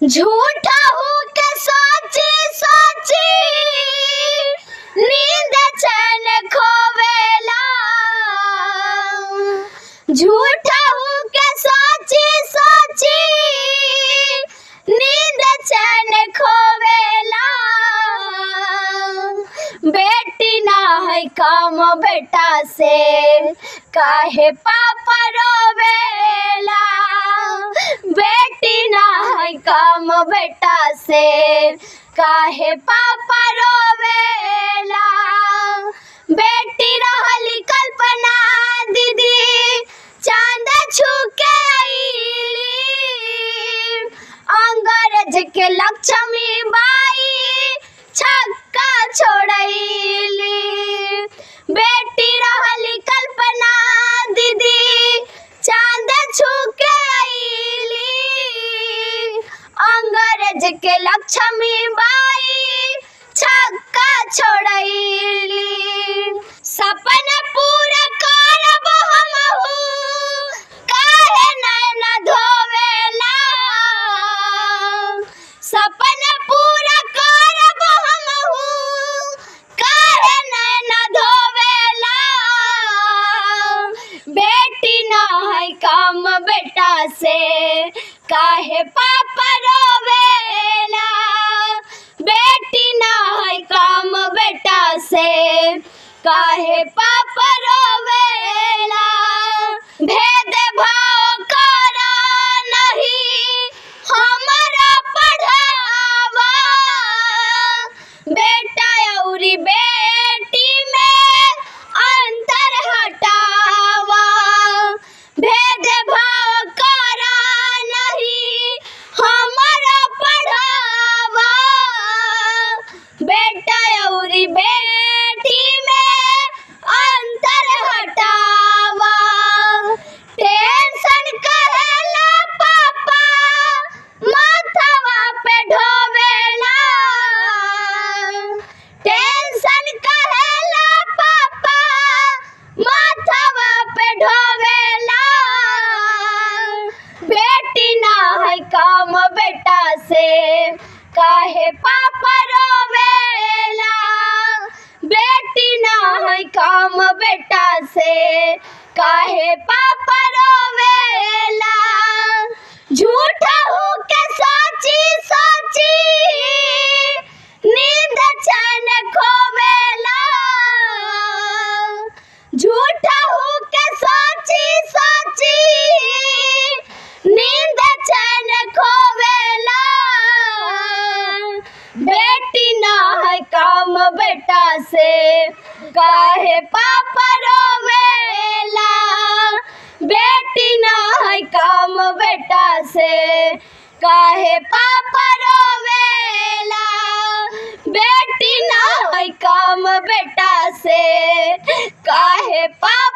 झूठा हूँ के सोची सोची नींद चैन खोवेला। झूठा हूँ के सोची सोची नींद चैन खोवेला। बेटी ना है काम बेटा से काहे पापा रोवेला। बेटी ना है काम बेटा से काहे पापा रोवेला। बेटी रहली कल्पना दीदी चांद छू के आईली। अंग्रेज के लक्ष्मी बाई छक्का छोड़ैली। बेटी रहली कल्पना दीदी चांद छू के आईली। अंग्रेज के लक्ष्मी बाई छक्का छोड़ैली। सपना पूरा करब हमहू काहे नैना धोवेला। सपना पूरा करब हमहू काहे नैना धोवेला। बेटी ना है काम बेटा से काहे पापा रोवेला। बेटी ना है काम बेटा से काहे पापा रोवेला। भेदभाव करा नहीं हमरा पढ़ावा। बेटा औरी बेटी में अंतर हटावा। भेदभाव करा नहीं हमरा पढ़ावा। बेटा औरी बेटी में अंतर हटावा। टेंशन कहेला पापा माथवा पे ढोवेला। टेंशन कहेला पापा माथवा पे ढोवेला। बेटी ना है काम बेटा से काहे पापा रोवेला। बेटी ना है काम बेटा से काहे पापा रोवेला। झूठा हूँ के सोची सोची नींद चैन खोवेला। झूठा हूँ के सोची सोची नींद चैन खोवेला। बेटी ना है काम बेटा से काहे पापा रोवेला। बेटी ना है काम बेटा से काहे पापा रोवेला। बेटी ना है काम बेटा से काहे पापा